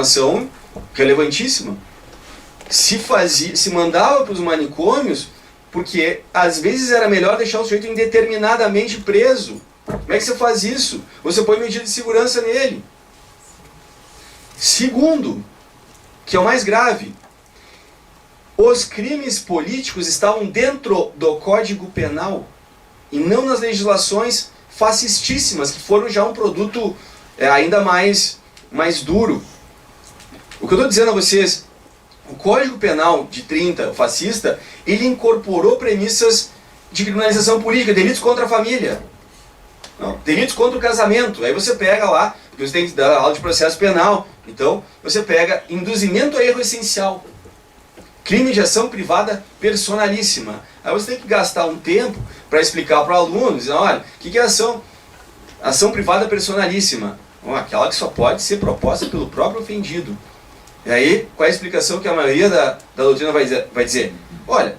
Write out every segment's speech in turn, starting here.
informação relevantíssima. Se mandava para os manicômios porque às vezes era melhor deixar o sujeito indeterminadamente preso. Como é que você faz isso? Você põe medida de segurança nele. Segundo, que é o mais grave, os crimes políticos estavam dentro do Código Penal e não nas legislações fascistíssimas, que foram já um produto ainda mais duro. O que eu estou dizendo a vocês, o Código Penal de 30, o fascista, ele incorporou premissas de criminalização política, delitos contra a família, não, delitos contra o casamento. Aí você pega lá, porque você tem que dar aula de processo penal, então você pega induzimento a erro essencial, crime de ação privada personalíssima. Aí você tem que gastar um tempo para explicar para o aluno, dizendo, olha, o que é ação privada personalíssima? Aquela que só pode ser proposta pelo próprio ofendido. E aí, qual é a explicação que a maioria da doutrina vai dizer? Olha,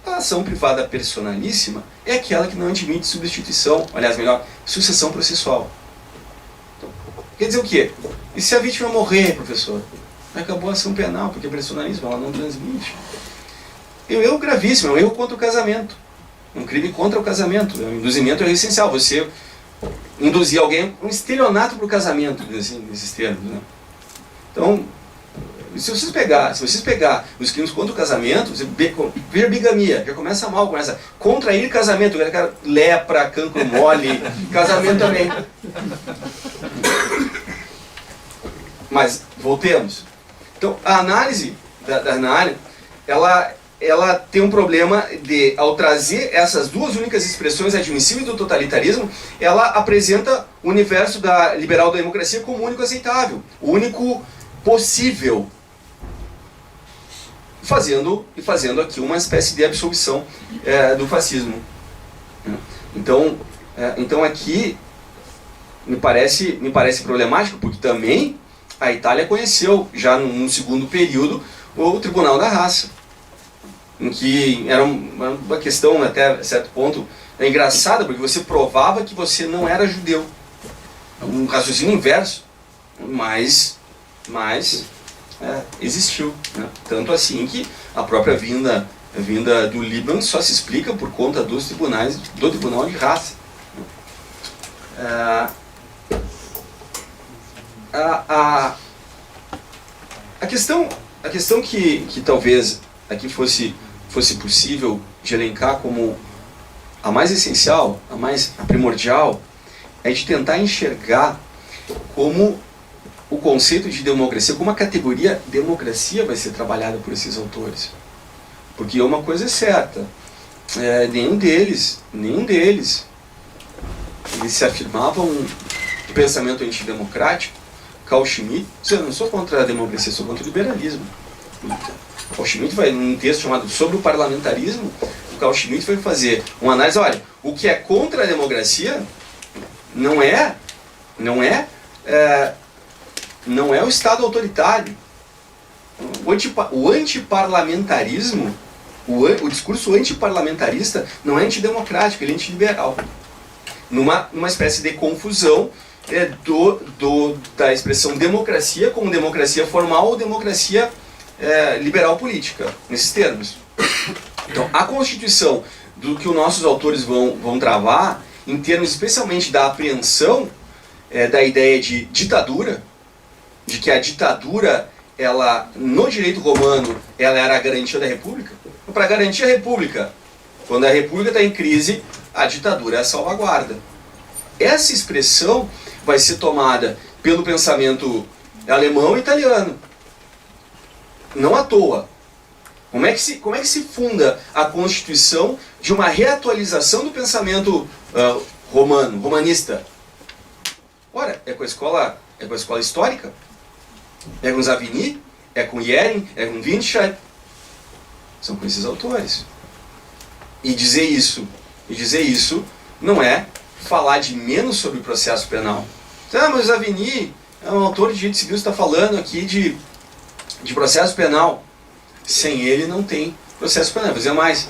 a ação privada personalíssima é aquela que não admite substituição, aliás, melhor, sucessão processual. Então, quer dizer o quê? E se a vítima morrer, professor? Acabou a ação penal, porque personalismo, ela não transmite. É um erro gravíssimo, é um erro contra o casamento. Um crime contra o casamento. O induzimento é essencial. Você induzir alguém, um estelionato para o casamento, assim, nesses termos. Né? Então, se vocês pegar os crimes contra o casamento, você veja bigamia, já começa mal, começa contrair casamento, lepra, cancro mole, casamento também. Mas, voltemos. Então, a análise da análise, ela tem um problema de, ao trazer essas duas únicas expressões, admissível e do totalitarismo, ela apresenta o universo da liberal democracia como o único aceitável, o único possível, fazendo aqui uma espécie de absolvição do fascismo. Então aqui me parece problemático, porque também a Itália conheceu, já num segundo período, o Tribunal da Raça, em que era uma questão, até certo ponto, engraçada, porque você provava que você não era judeu. Um raciocínio inverso, mas existiu. Né? Tanto assim que a própria vinda do Líbano só se explica por conta dos tribunais, do Tribunal de Raça. A questão que talvez aqui fosse possível de elencar como a mais essencial, a primordial, é de tentar enxergar como o conceito de democracia, como a categoria democracia vai ser trabalhada por esses autores. Porque uma coisa é certa, nenhum deles, eles se afirmavam um pensamento antidemocrático. Carl Schmitt, eu não sou contra a democracia, sou contra o liberalismo. Carl Schmitt vai, num texto chamado Sobre o Parlamentarismo, o Carl Schmitt vai fazer uma análise, olha, o que é contra a democracia não é o Estado autoritário. O antiparlamentarismo, o discurso antiparlamentarista não é antidemocrático, ele é antiliberal. Numa espécie de confusão da expressão democracia como democracia formal ou democracia liberal política, nesses termos. Então, a Constituição do que os nossos autores vão travar, em termos especialmente da apreensão da ideia de ditadura, de que a ditadura, ela, no direito romano, ela era a garantia da república. Para garantir a república, quando a república está em crise, a ditadura é a salvaguarda. Essa expressão vai ser tomada pelo pensamento alemão e italiano. Não à toa. Como é que se funda a Constituição de uma reatualização do pensamento romanista? Ora, é com a escola histórica, é com Savigny, é com Jhering, é com Winscheid. São com esses autores. E dizer isso não é falar de menos sobre o processo penal. Mas o Savigny é um autor de direito civil, está falando aqui de processo penal. Sem ele não tem processo penal. Vou dizer mais.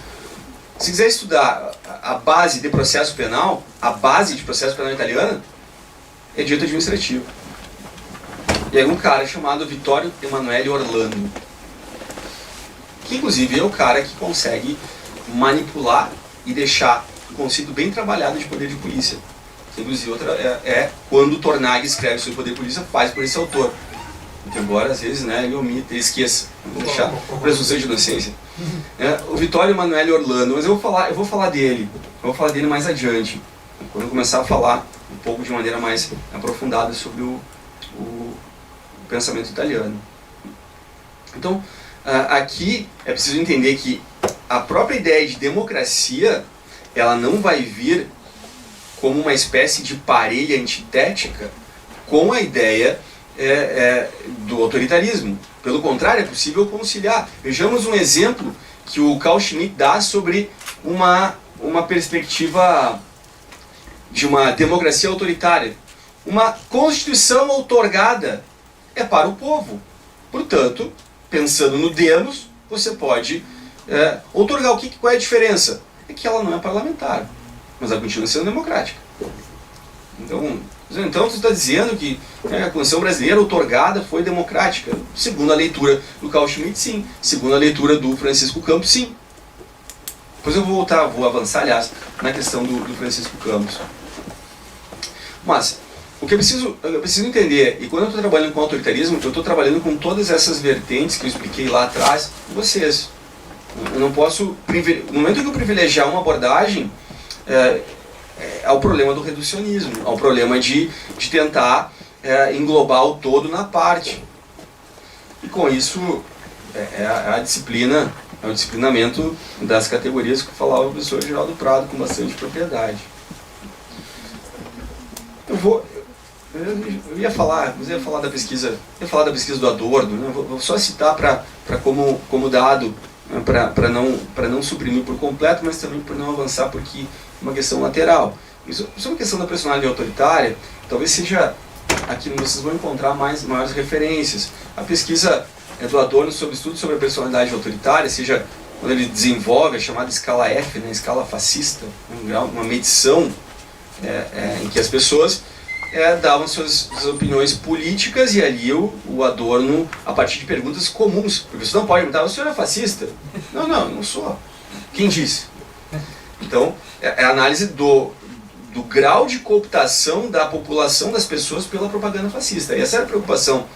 Se quiser estudar a base de processo penal, a base de processo penal italiana, é direito administrativo. E aí um cara chamado Vittorio Emanuele Orlando, que inclusive é o cara que consegue manipular e deixar o conceito bem trabalhado de poder de polícia. Inclusive outra é quando o Tornag escreve sobre poder de polícia, faz por esse autor. Embora às vezes, né, ele omita, ele esqueça, vamos deixar presunção de inocência. O Vittorio Emanuele Orlando, mas eu vou falar dele mais adiante, quando eu começar a falar um pouco de maneira mais aprofundada sobre o pensamento italiano. Então, aqui é preciso entender que a própria ideia de democracia, ela não vai vir como uma espécie de parelha antitética com a ideia do autoritarismo. Pelo contrário, é possível conciliar. Vejamos um exemplo que o Carl Schmitt dá sobre uma perspectiva de uma democracia autoritária. Uma constituição outorgada é para o povo. Portanto, pensando no demos, você pode outorgar. Qual é a diferença? É que ela não é parlamentar, mas ela continua sendo democrática. Então você está dizendo que a Constituição brasileira outorgada foi democrática? Segundo a leitura do Carl Schmitt, sim. Segundo a leitura do Francisco Campos, sim. Depois eu vou avançar, aliás, na questão do Francisco Campos. Mas, o que eu preciso entender, e quando eu estou trabalhando com autoritarismo, eu estou trabalhando com todas essas vertentes que eu expliquei lá atrás com vocês. Eu não posso, no momento que eu privilegiar uma abordagem, ao problema do reducionismo, ao problema de tentar englobar o todo na parte. E com isso, a disciplina, é o disciplinamento das categorias que falava o professor Geraldo Prado com bastante propriedade. Eu ia falar da pesquisa do Adorno, né? Vou só citar como dado, para não suprimir por completo, mas também para não avançar, porque é uma questão lateral. Sobre a questão da personalidade autoritária, talvez seja aqui vocês vão encontrar maiores referências. A pesquisa do Adorno sobre estudo sobre a personalidade autoritária, seja quando ele desenvolve a chamada escala F, né, escala fascista, uma medição em que as pessoas davam suas opiniões políticas, e ali o Adorno, a partir de perguntas comuns, porque você não pode perguntar: o senhor é fascista? Não sou. Quem disse? Então, é a análise do grau de cooptação da população, das pessoas, pela propaganda fascista. E essa é a preocupação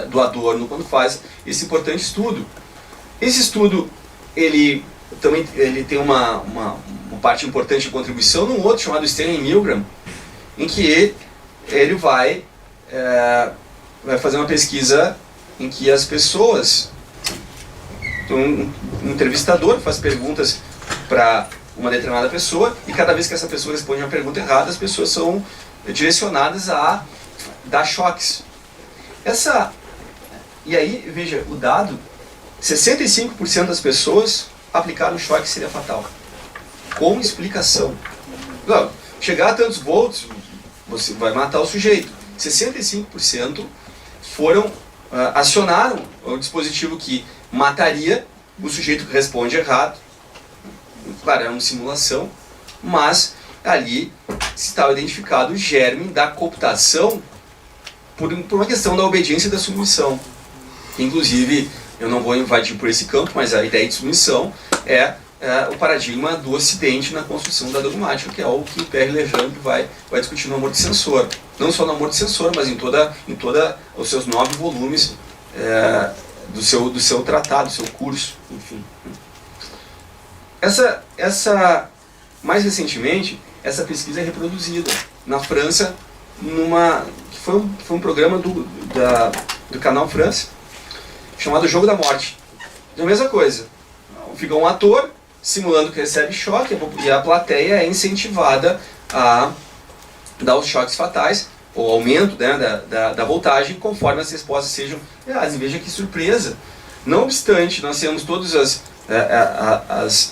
do Adorno quando faz esse importante estudo. Esse estudo, ele tem uma parte importante de contribuição num outro chamado Stanley Milgram, em que ele vai fazer uma pesquisa em que as pessoas, um entrevistador faz perguntas para uma determinada pessoa, e cada vez que essa pessoa responde uma pergunta errada, as pessoas são direcionadas a dar choques. E aí, veja, o dado, 65% das pessoas aplicaram o choque seria fatal. Com explicação. Não, chegar a tantos volts, você vai matar o sujeito. 65% acionaram o dispositivo que mataria o sujeito que responde errado. Claro, é uma simulação, mas ali estava identificado o germe da cooptação por uma questão da obediência e da submissão. Inclusive, eu não vou invadir por esse campo, mas a ideia de submissão é o paradigma do Ocidente na construção da dogmática, que é o que o Pierre Legendre vai discutir no Amor de Censor. Não só no Amor de Censor, mas em toda os seus 9 volumes do seu tratado, do seu curso, enfim. Mais recentemente, essa pesquisa é reproduzida na França, que foi um programa do Canal France, chamado Jogo da Morte. É a mesma coisa. Fica um ator simulando que recebe choque, e a plateia é incentivada a dar os choques fatais, ou aumento, né, da voltagem, conforme as respostas sejam. Veja que surpresa! Não obstante, nós temos todas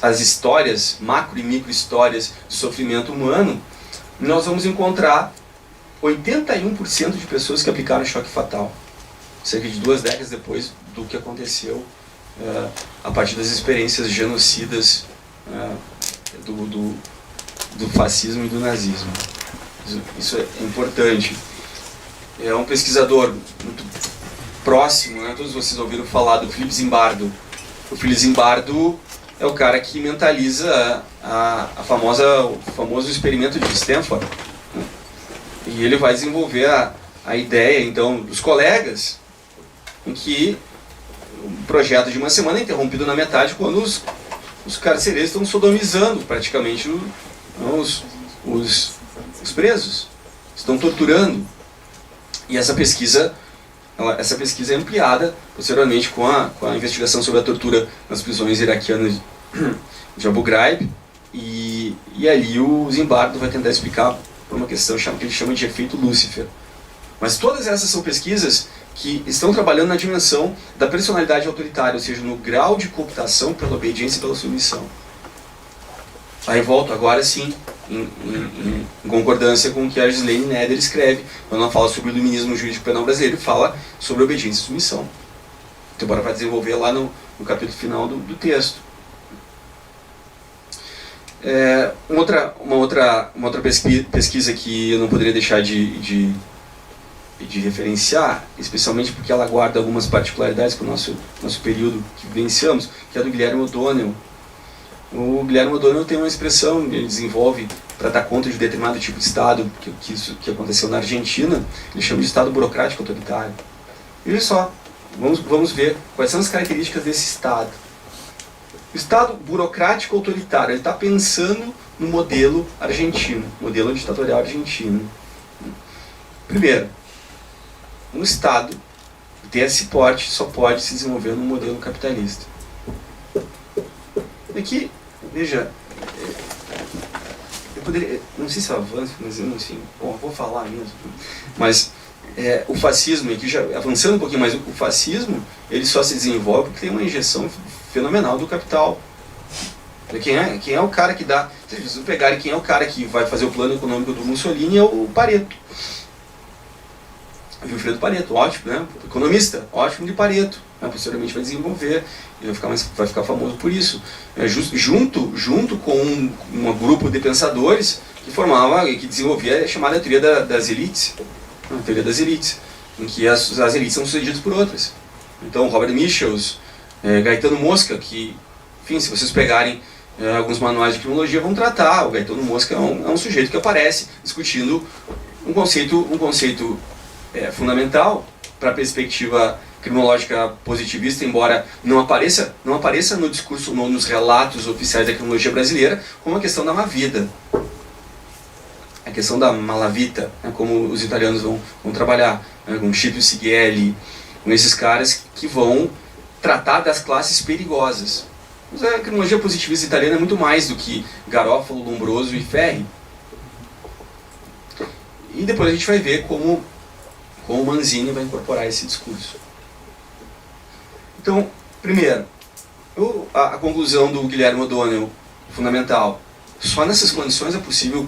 as histórias, macro e micro histórias de sofrimento humano, nós vamos encontrar 81% de pessoas que aplicaram choque fatal, cerca de 2 décadas depois do que aconteceu a partir das experiências genocidas do fascismo e do nazismo. Isso é importante. é um pesquisador muito próximo, né? Todos vocês ouviram falar do Philip Zimbardo. O Philip Zimbardo é o cara que mentaliza o famoso experimento de Stanford. Né? E ele vai desenvolver a ideia, então, dos colegas, em que o projeto de uma semana é interrompido na metade quando os carcereiros estão sodomizando praticamente os presos, estão torturando. E essa pesquisa é ampliada posteriormente com a investigação sobre a tortura nas prisões iraquianas de Abu Ghraib, e ali o Zimbardo vai tentar explicar por uma questão que ele chama de efeito Lúcifer. Mas todas essas são pesquisas que estão trabalhando na dimensão da personalidade autoritária, ou seja, no grau de cooptação pela obediência e pela submissão. Aí volto agora sim, em concordância com o que a Ghislaine Neder escreve, quando ela fala sobre o iluminismo jurídico penal brasileiro, fala sobre obediência e submissão. Então, agora vai desenvolver lá no capítulo final do texto. Uma outra pesquisa que eu não poderia deixar de referenciar, especialmente porque ela guarda algumas particularidades para o nosso período que vivenciamos, que é do Guilherme O'Donnell. O Guilherme O'Donnell tem uma expressão que ele desenvolve para dar conta de determinado tipo de Estado, que aconteceu na Argentina, ele chama de Estado burocrático autoritário. E olha só, vamos ver quais são as características desse Estado. O Estado burocrático autoritário, ele está pensando no modelo argentino, modelo ditatorial argentino. Primeiro, um Estado que tem esse porte só pode se desenvolver no modelo capitalista. Aqui, veja, eu poderia, não sei se eu avanço, mas assim, bom, vou falar mesmo. Mas o fascismo, aqui já avançando um pouquinho mais, o fascismo, ele só se desenvolve porque tem uma injeção fenomenal do capital. Quem é o cara que dá, se vocês pegarem quem é o cara que vai fazer o plano econômico do Mussolini, é o Pareto. Vilfredo Pareto, ótimo, né? Economista, ótimo de Pareto. Né? Posteriormente vai desenvolver, e vai ficar famoso por isso. Junto com um grupo de pensadores que desenvolvia a chamada teoria das elites, a teoria das elites, em que as elites são sucedidas por outras. Então, Robert Michels, Gaetano Mosca, que, enfim, se vocês pegarem alguns manuais de criminologia, vão tratar. O Gaetano Mosca é um sujeito que aparece discutindo um conceito fundamental para a perspectiva criminológica positivista, embora não apareça no discurso, nos relatos oficiais da criminologia brasileira, como a questão da má-vida, a questão da malavita, né, como os italianos vão trabalhar, né, com Scipio Sighelli, com esses caras que vão tratar das classes perigosas. Mas a criminologia positivista italiana é muito mais do que Garofalo, Lombroso e Ferri. E depois a gente vai ver como Manzini vai incorporar esse discurso. Então, primeiro, a conclusão do Guilherme O'Donnell, fundamental. Só nessas condições é possível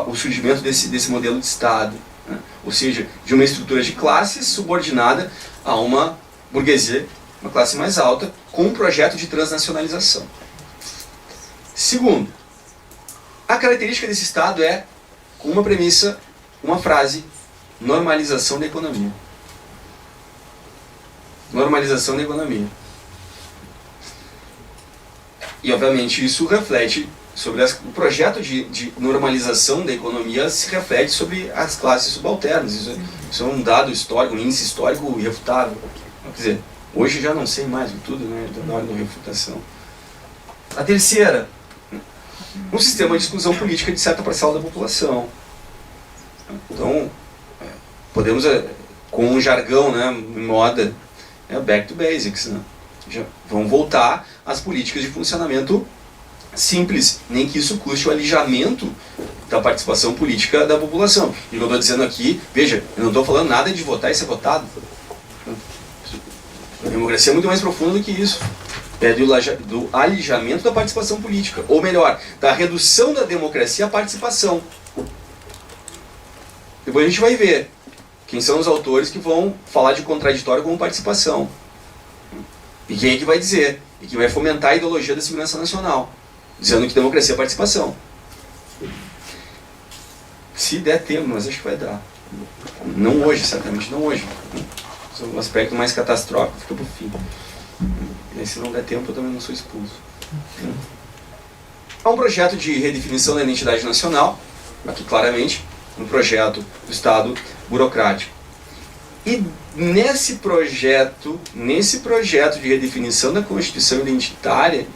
o surgimento desse modelo de Estado, né? Ou seja, de uma estrutura de classes subordinada a uma burguesia, uma classe mais alta, com um projeto de transnacionalização. Segundo, a característica desse Estado é, com uma premissa, uma frase: normalização da economia. Normalização da economia. E, obviamente, isso reflete sobre o projeto de normalização da economia, se reflete sobre as classes subalternas. Isso é um dado histórico, um índice histórico irrefutável. Quer dizer, hoje já não sei mais de tudo, né, na hora da refutação. A terceira, um sistema de exclusão política de certa parcela da população. Então, podemos, com um jargão, né, em moda, back to basics, né? Já vão voltar às políticas de funcionamento simples, nem que isso custe o alijamento da participação política da população. E o que eu estou dizendo aqui, veja, eu não estou falando nada de votar e ser votado. A democracia é muito mais profunda do que isso. É do alijamento da participação política, ou melhor, da redução da democracia à participação. Depois a gente vai ver quem são os autores que vão falar de contraditório como participação. E quem é que vai dizer, e que vai fomentar a ideologia da segurança nacional, dizendo que democracia é participação. Se der tempo, mas acho que vai dar. Não hoje, certamente não hoje. O aspecto mais catastrófico fica para o fim. E aí, se não der tempo, eu também não sou expulso. Há um projeto de redefinição da identidade nacional, aqui claramente, um projeto do Estado burocrático. E nesse projeto de redefinição da Constituição identitária,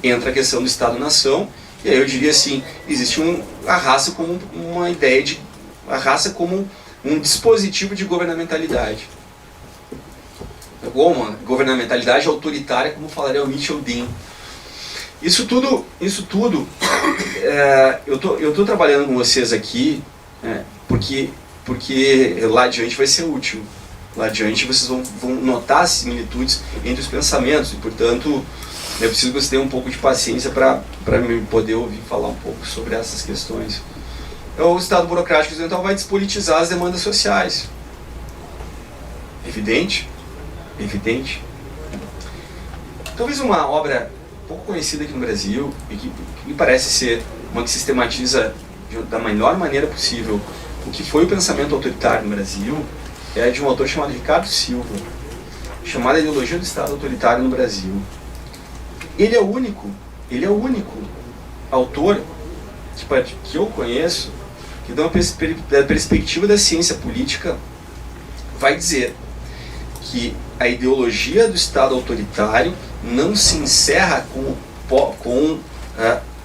entra a questão do Estado-nação, e aí eu diria assim, existe a raça como uma ideia de... a raça como um dispositivo de governamentalidade. Ou uma governamentalidade autoritária, como falaria o Mitchell Dean. Isso tudo eu tô trabalhando com vocês aqui porque lá adiante vai ser útil. Lá adiante vocês vão notar as similitudes entre os pensamentos e, portanto, eu preciso que vocês tenham um pouco de paciência para me poder ouvir falar um pouco sobre essas questões. O Estado burocrático ocidental vai despolitizar as demandas sociais. Evidente? Evidente. Talvez uma obra pouco conhecida aqui no Brasil e que me parece ser uma que sistematiza da melhor maneira possível o que foi o pensamento autoritário no Brasil é de um autor chamado Ricardo Silva, chamada Ideologia do Estado Autoritário no Brasil. Ele é o único autor que eu conheço que dá uma perspectiva da ciência política, vai dizer que a ideologia do Estado autoritário não se encerra com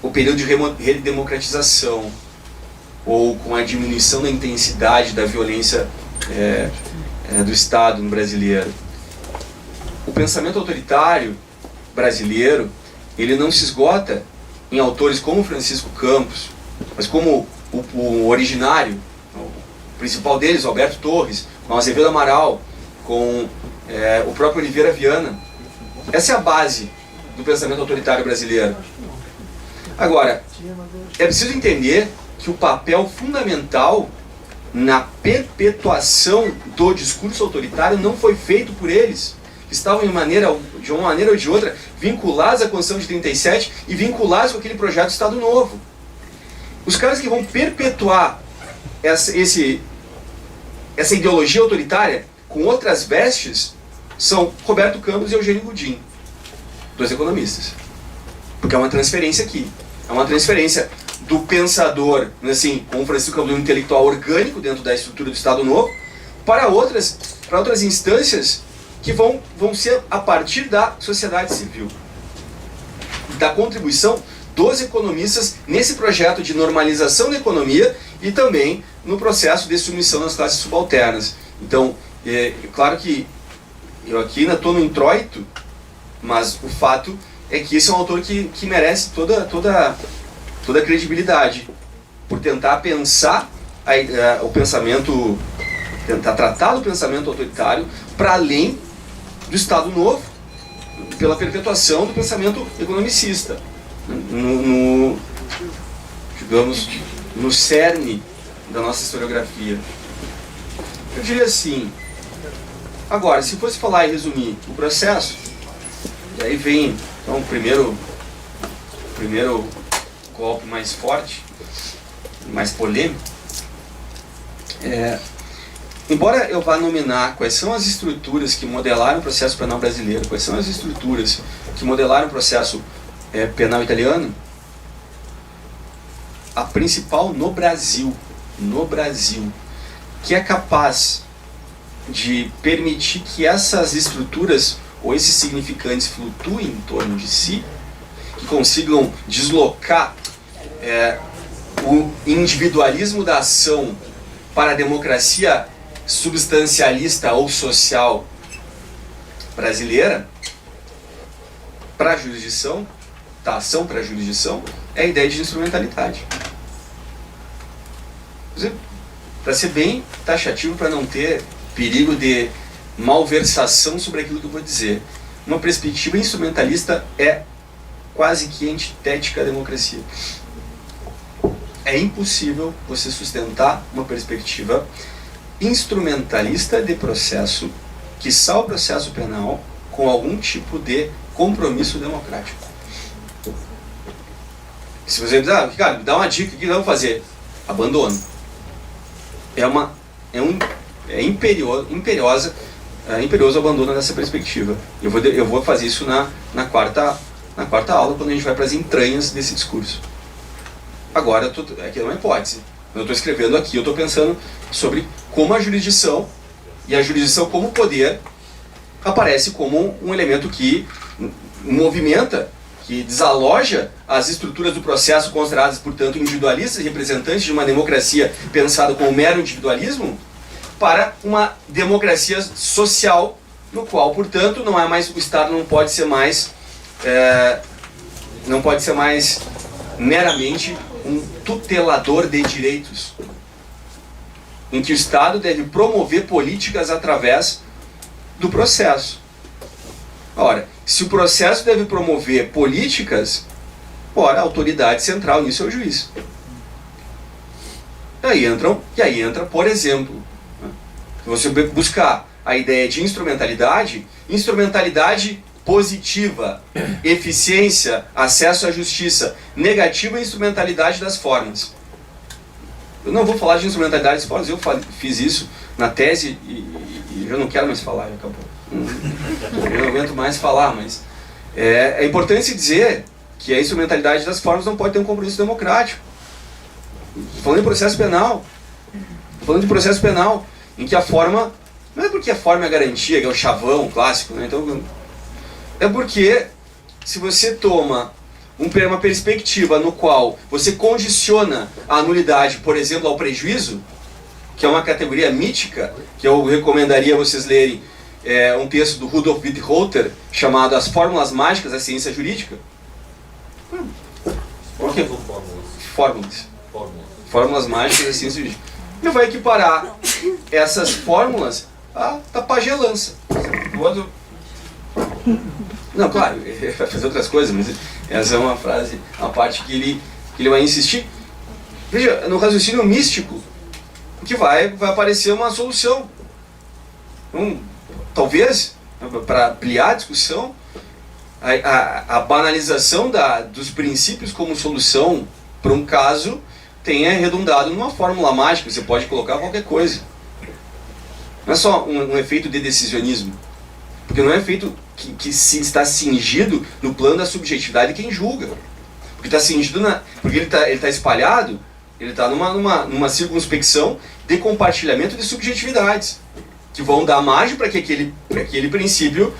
o período de redemocratização ou com a diminuição da intensidade da violência do Estado no brasileiro. O pensamento autoritário brasileiro, ele não se esgota em autores como Francisco Campos, mas como o originário, o principal deles, Alberto Torres, com Azevedo Amaral, com o próprio Oliveira Viana. Essa é a base do pensamento autoritário brasileiro. Agora, é preciso entender que o papel fundamental na perpetuação do discurso autoritário não foi feito por eles, que estavam de uma maneira ou de outra vinculados à Constituição de 37 e vinculados com aquele projeto de Estado Novo. Os caras que vão perpetuar essa ideologia autoritária com outras vestes são Roberto Campos e Eugênio Goudin, dois economistas. Porque é uma transferência aqui. É uma transferência do pensador, assim, como Francisco Campos, um intelectual orgânico dentro da estrutura do Estado Novo, para outras instâncias que vão ser a partir da sociedade civil. Da contribuição dos economistas nesse projeto de normalização da economia e também no processo de submissão das classes subalternas. Então, claro que eu aqui ainda estou no introito, mas o fato é que esse é um autor que merece toda a credibilidade por tentar pensar o pensamento, tentar tratar o pensamento autoritário para além do Estado Novo, pela perpetuação do pensamento economicista, digamos, no cerne da nossa historiografia. Eu diria assim, agora, se fosse falar e resumir o processo, e aí vem então, o primeiro golpe mais forte, mais polêmico. Embora eu vá nominar quais são as estruturas que modelaram o processo penal brasileiro, quais são as estruturas que modelaram o processo penal italiano, a principal no Brasil, que é capaz de permitir que essas estruturas ou esses significantes flutuem em torno de si, que consigam deslocar o individualismo da ação para a democracia substancialista ou social brasileira, para a jurisdição, da ação para a jurisdição, é a ideia de instrumentalidade. Para ser bem taxativo, para não ter perigo de malversação sobre aquilo que eu vou dizer, uma perspectiva instrumentalista é quase que antitética à democracia. É impossível você sustentar uma perspectiva instrumentalista de processo, quiçá o processo penal, com algum tipo de compromisso democrático. Se você diz, Ricardo, dá uma dica, o que vamos fazer? Abandono. É imperioso o abandono dessa perspectiva. Eu vou fazer isso na quarta aula, quando a gente vai para as entranhas desse discurso. Agora, aqui é uma hipótese. Eu estou escrevendo aqui, eu estou pensando sobre como a jurisdição, e a jurisdição como poder, aparece como um elemento que movimenta, que desaloja as estruturas do processo consideradas, portanto, individualistas, representantes de uma democracia pensada como mero individualismo, para uma democracia social, no qual, portanto, o Estado não pode ser mais meramente um tutelador de direitos, em que o Estado deve promover políticas através do processo. Ora, se o processo deve promover políticas, ora, a autoridade central nisso é o juiz. E aí entra, por exemplo, se você buscar a ideia de instrumentalidade positiva, eficiência, acesso à justiça, negativa, instrumentalidade das formas. Eu não vou falar de instrumentalidade das formas, eu fiz isso na tese e eu não quero mais falar, já acabou. Eu não aguento mais falar, mas é importante se dizer que a instrumentalidade das formas não pode ter um compromisso democrático. Falando em processo penal, em que a forma, não é porque a forma é a garantia, que é o chavão clássico, né? Então, é porque se você toma uma perspectiva no qual você condiciona a nulidade, por exemplo, ao prejuízo, que é uma categoria mítica, que eu recomendaria vocês lerem um texto do Rudolf Witthofer, chamado As Fórmulas Mágicas da Ciência Jurídica. Por quê? Fórmulas mágicas da ciência jurídica. Ele vai equiparar essas fórmulas à pagelança. Não, claro, ele vai fazer outras coisas, mas essa é uma frase, uma parte que ele vai insistir. Veja, no raciocínio místico, que vai aparecer uma solução. Então, talvez, para ampliar a discussão, a banalização dos princípios como solução para um caso tenha redundado numa fórmula mágica. Você pode colocar qualquer coisa. Não é só um efeito de decisionismo, porque não é um efeito que está cingido no plano da subjetividade de quem julga. Porque está cingido porque ele está espalhado, ele está numa circunspecção de compartilhamento de subjetividades, que vão dar margem para que aquele princípio,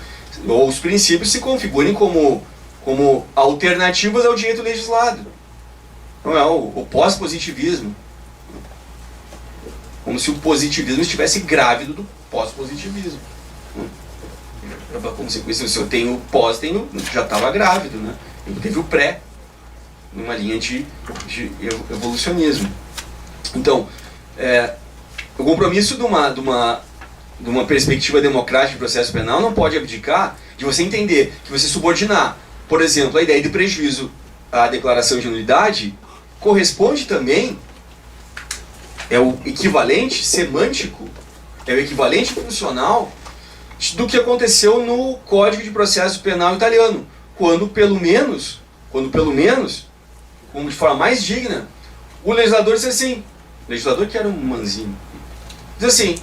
ou os princípios, se configurem como alternativas ao direito legislado. Não é o pós-positivismo. Como se o positivismo estivesse grávido do pós-positivismo. Para consequência, se eu tenho pós, já estava grávido, né? Teve o pré, numa linha de evolucionismo. Então, o compromisso de uma perspectiva democrática de processo penal não pode abdicar de você entender que você subordinar, por exemplo, a ideia de prejuízo à declaração de nulidade corresponde também, é o equivalente semântico, é o equivalente funcional do que aconteceu no Código de Processo Penal italiano, quando pelo menos, como de forma mais digna, o legislador disse assim, o legislador que era um manzinho, diz assim: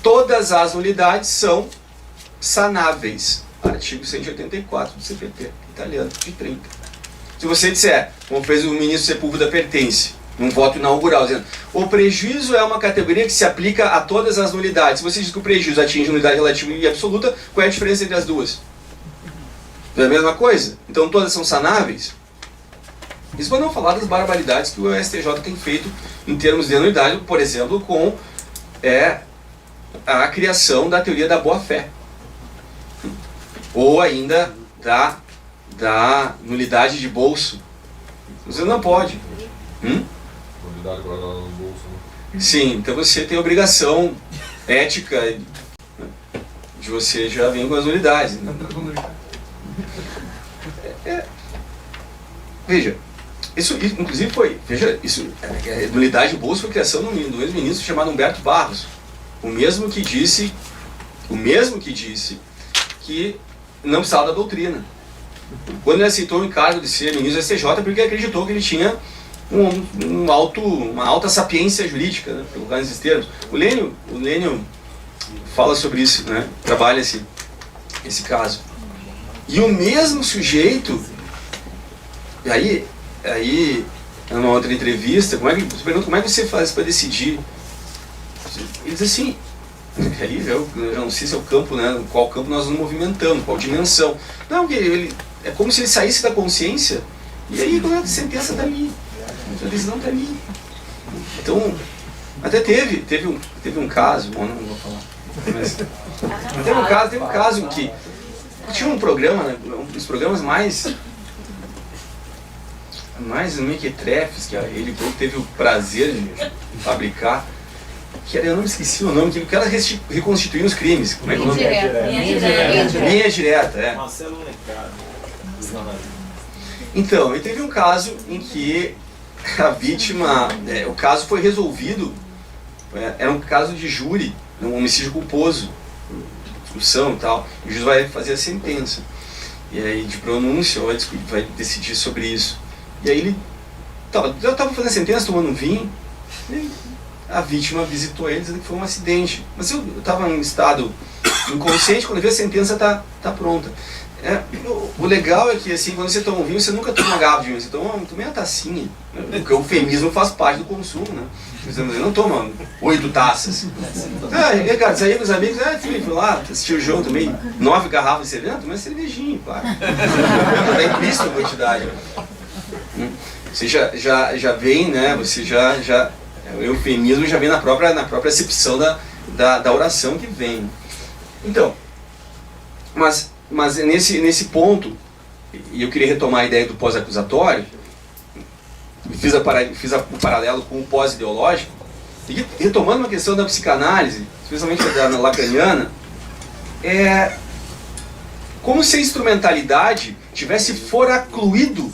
todas as nulidades são sanáveis. Artigo 184 do CPP italiano, de 30. Se você disser, como fez o ministro Sepúlveda Pertence, num voto inaugural, dizendo o prejuízo é uma categoria que se aplica a todas as nulidades. Se você diz que o prejuízo atinge nulidade relativa e absoluta, qual é a diferença entre as duas? Não é a mesma coisa? Então todas são sanáveis? Isso para não falar das barbaridades que o STJ tem feito em termos de nulidade, por exemplo, com a criação da teoria da boa-fé. Ou ainda da nulidade de bolso. Você não pode. Nulidade guardada no bolso, né? Sim, então você tem obrigação ética de você já vir com as nulidades. Né? Veja, isso inclusive foi, nulidade de bolso foi criação de um ex-ministro chamado Humberto Barros, o mesmo que disse que não precisava da doutrina. Quando ele aceitou o encargo de ser ministro do STJ, porque acreditou que ele tinha uma alta sapiência jurídica, né, para colocar nesses termos. O Lênio fala sobre isso, né, trabalha esse caso. E o mesmo sujeito, aí numa outra entrevista, você pergunta como é que você faz para decidir? Ele diz assim, aí eu não sei se é o campo, né, qual campo nós nos movimentamos, qual dimensão. Não, é como se ele saísse da consciência, e aí a sentença está ali, a decisão está ali. Então, até teve um caso, bom, não vou falar, mas teve um caso em que tinha um programa, né, um dos programas mais mequetrefes que ele teve o prazer de fabricar, que era, eu não me esqueci o nome, que era reconstituir os crimes. Como é que é o nome? Linha direta, é. Marcelo Lecado. Então, e teve um caso em que a vítima, o caso foi resolvido, era um caso de júri, um homicídio culposo, discussão e tal, e o juiz vai fazer a sentença. E aí, de pronúncia, vai decidir sobre isso. E aí ele já estava fazendo a sentença, tomando um vinho, e a vítima visitou ele dizendo que foi um acidente. Mas eu estava em estado inconsciente, quando eu vi a sentença tá pronta. O legal é que assim, quando você toma um vinho, você nunca toma uma garrafa de vinho, você toma meia tacinha. Né? Porque o eufemismo faz parte do consumo, né? Você não toma 8 taças. Cara, saí com os amigos, fui lá, assisti o jogo, tomei 9 garrafas de cerveja, tomei uma cervejinha, claro. Está implícito a quantidade. Você já vem, né? Você já o eufemismo já vem na própria acepção da oração que vem. Então, mas nesse ponto, e eu queria retomar a ideia do pós-acusatório, fiz o paralelo com o pós-ideológico, e retomando uma questão da psicanálise, especialmente da lacaniana, como se a instrumentalidade tivesse foracluído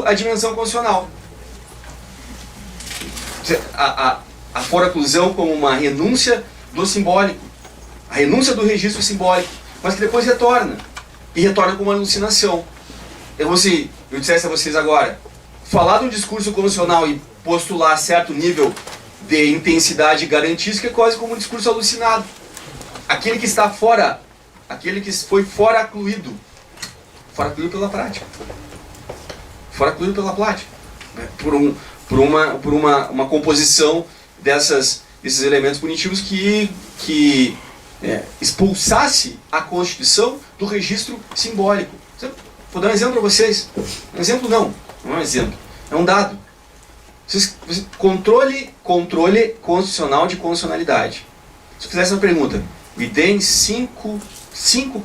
a dimensão constitucional. A foraclusão como uma renúncia do simbólico, a renúncia do registro simbólico, mas que depois retorna, e retorna com uma alucinação. Eu dissesse a vocês agora, falar de um discurso constitucional e postular certo nível de intensidade garantística é quase como um discurso alucinado. Aquele que está fora, aquele que foi foracluído pela prática. Foracluído pela prática. Por uma composição desses elementos punitivos que expulsasse a Constituição do registro simbólico. Vou dar um exemplo para vocês. Um exemplo não é um exemplo, é um dado. Controle constitucional de constitucionalidade. Se eu fizesse uma pergunta, me deem cinco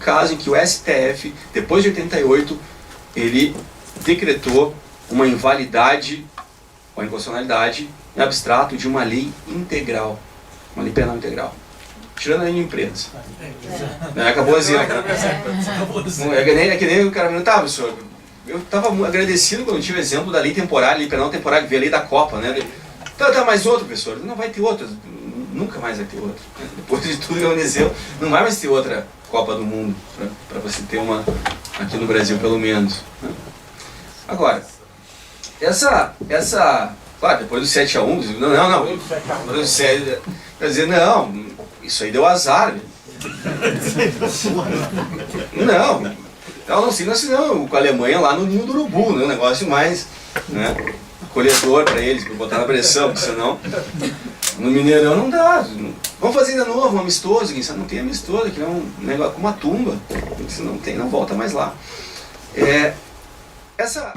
casos em que o STF, depois de 88, ele decretou uma invalidade ou inconstitucionalidade em abstrato de uma lei integral, uma lei penal integral. Tirando a lei de imprensa. Acabou assim, né? É que nem o cara perguntou, professor, eu estava agradecido quando tive o exemplo da lei temporária, lei penal temporária, que veio a lei da Copa, né? Tá mais outro, professor? Não vai ter outra, nunca mais vai ter outra. Depois de tudo que aconteceu, não vai mais ter outra Copa do Mundo, para você ter uma aqui no Brasil, pelo menos. Agora, claro, depois do 7-1, quer dizer, não, isso aí deu azar. Não, senão com a Alemanha lá no ninho do urubu, né? Um negócio mais, né, acolhedor para eles, para botar na pressão, porque senão no Mineirão não dá. Vamos fazer de novo um amistoso, quem sabe não tem amistoso, que é um negócio com uma tumba, se não tem, não volta mais lá. Essa